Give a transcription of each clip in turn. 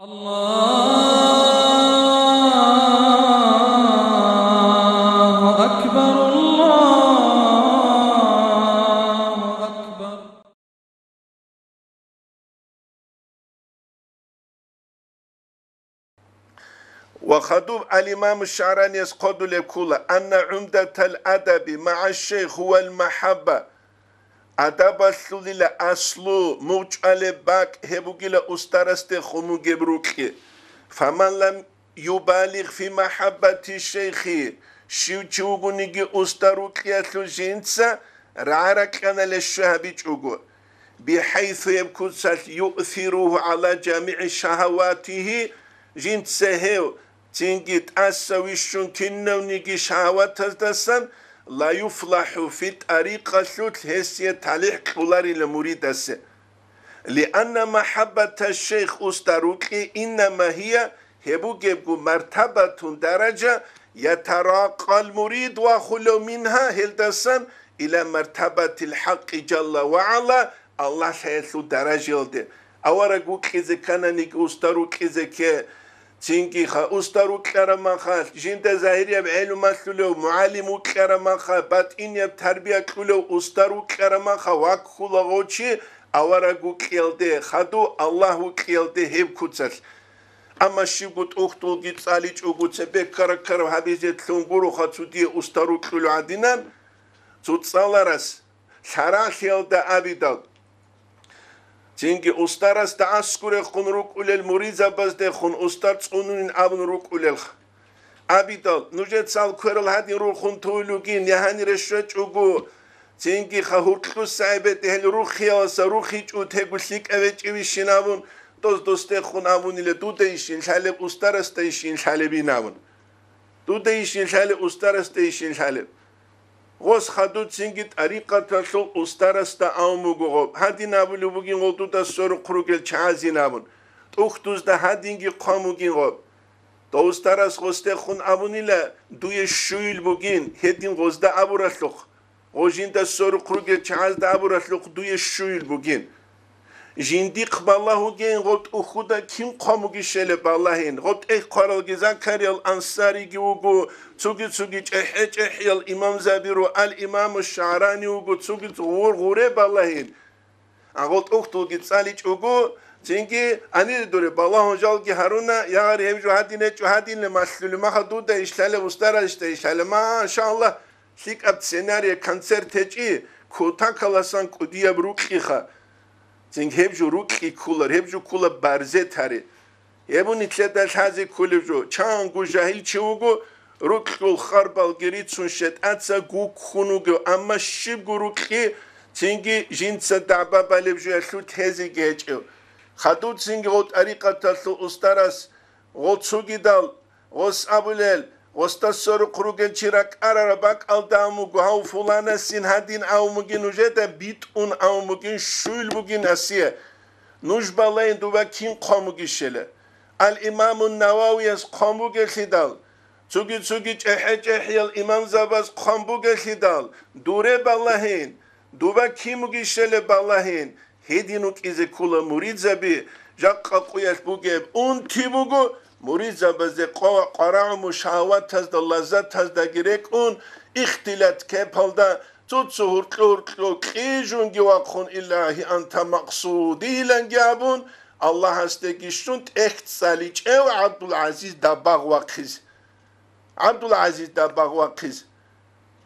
الله أكبر الله أكبر. وخطب الإمام الشعراني يسقط لكل أن عمدة الأدب مع الشيخ هو المحبة. أدب الثلل أصله موجال باك هبوغيلا أسترست خمو جبروكي. فمن لم يبالغ في محبة الشيخ شيو تشوغو نيجي أستروكي أثلو جينسا رعارك أنا للشهبي تشوغو بحيث يبكو يؤثره على جميع شهواته جينسا هيو تنجي تأسوي شون تنو نيجي شهوات تزدسن لا يفلح في طريقة ثلث هسية تعليق كولاري لمريد لأن محبة الشيخ أستروكي إنما هي هبوغيبغو مرتبة درجة يتراقى المريد وخلو منها هلدسن إلى مرتبة الحق جل وعلا الله سيسو درجة دي أورغو كيزي كان نيجي أستروكي زكي تينكي خا أسترو كرما خا جندا زاهرية بعلم كلو معلم كرما خا باتينيا تربية كلو أسترو كرما خا وكل غوتشي أورغو كيلدي خدو الله كيلدي هب كوتسل أما شيبوت أختو جيت ساليج أوغوتس بكر كر هابيزت لونغورو خاتودي أسترو كلو عدينان توتسالارس شرا كيلدا أبيدال تينكي أسترس تأسكر خون روك أولل مريزة بس ده خون أسترس خونين أبن روك أولل أبيدال نوجد سال كرل هادي روك خون تولوجين يهاني رشوت أوغو تينكي خهوركلو سايبة تهل روك خياس روك هيج أوتهقول ليك أبيج إبيشينابون دوست خون أبون إلى دودة يشين شالب أسترس تيشين شالبين أبون دودة يشين شالب أسترس تيشين شالب غوس خدو تسنجت طريقة تلو أسترستا أوموغو هادي نابلو بوغين غلطو تسورو قروغل چازي نابون تختوز دا هادينجي قاموغين غو دو أسترس غوسته خون أبوني لا دوي شويل بوغين هدين غوز دا أبو رسلوخ غوجين تسورو قروغل چاز دا أبو رسلوخ دوي شويل بوغين جيندي قبالله جين غلط أخودا كيم قاموغي شلي باللهين غلط قرال جزان كاريال أنصاري جيوغو تسوغي احي الإمام زابيرو الإمام الشعراني وغو تسوغي غوري باللهين غلط أختو جتساليج وغو تنجي أني دوري بالله جالجي هارونا يغاري هبجو هادين لمسلول ما خدودا إشلالي وستارا إشلالي ما إن شاء الله سيك أبت سيناريا كانسر تجي كوتا كالاسان كوديا بروكيخا تنگ هبجو روكي كولر هبجو كولا برزه تاري يبوني تلدش هازي كولجو چانگو جاهل چوغو روكي خربال گريتسون شد اتسا گو خونوغو اما شبگو روكي تنگي جنسا دعبا بالبجو يسلو تهزي گهجو خدو تنگي غوت أريقا تلو استرس غوت سوگي دال غوس أبوليل غوستاسورو قروگن چراك أرارباك الداموغو هاو فلانا سين هادين أوموغين وجدا بيت اون أوموغين شويل بوغين أسيه نوش بالاين دوبا كين قاموغي شله الإمام النووي يس قاموغي خدال تسوگي احي الإمام زاباز قاموغي خدال دوره بالاهين دوبا كيموغي شله بالاهين هدينوك إذا كولا مريد زبي جاقا قويش بوغيب اون تيبوغو مريد زبازه قرع مشاوات تزد لذت تزد گريك اون اختلاط كيبالدا تتصور كلو كيجون جواقون إلهي أنت مقصودي لنجابون الله هستگيشون اخت ساليج او عبد العزيز دباغ وقيز عبد العزيز دباغ وقيز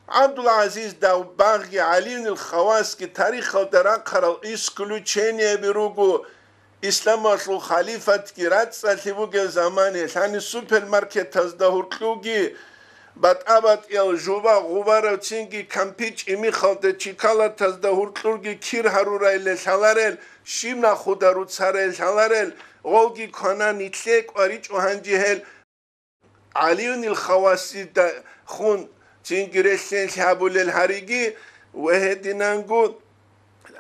عبد العزيز دباغ علي الخواس كي تاريخ دران قرال اسكلو چيني بروغو إسلام أصل خليفة كيرات سالتبوغ زماني ثاني سوبر ماركت تزدهور كلوغي بات أبات إل جوبا غوبارا تشينجي كامبيج إمي خالده چيكالا تزدهور كلوغي كير هارورا إل شالارل شيمنا خودارو تسارل شالارل غولغي كانا نيتليك واريج وهنجي هل عليون الخواسي خون تشينجي رسين شابول الهاريجي وهدينانغو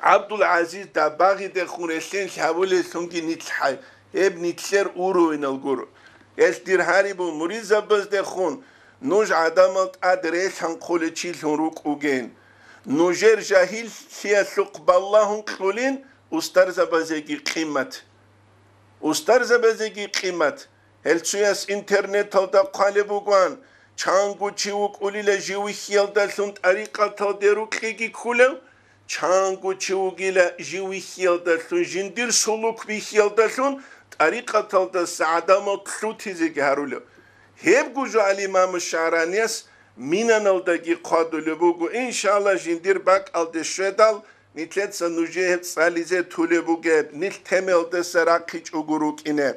عبد العزيز دباغي ده خونشين شابول سونجي نيتحي اب نيتشر اورو ان الغورو يستير هاريبو مريزا بس ده خون نوج عدمت ادريس هنقول تشيل روك اوجين نوجر جاهل سياسق بالله قولين استرز بزيجي قيمت устар забезеги қимат ელცუიას ინტერნეტალდა ყალებუგვან ჩანგუჩიუ ყულილე ჟივიხიალდალუნ ტარიყათალდერუ ყიგი ქულევ ჩანგუჩიუ გილა ჟივიხიალდალუნ ჟინდირ სულუკ ვიხიალდალუნ ტარიყათალდა საადამო თლუთიზე გარულევ ჰებგუჟო ალიმამ შარანიას მინანალდაგი ყადულებუგუ ინშაალლა ჟინდირ ბაკალდე შვედალ ნიტლეცა ნუჟე სალიზე თულებუგე ნილ თემელდე სარაკიჭ უგურუკინე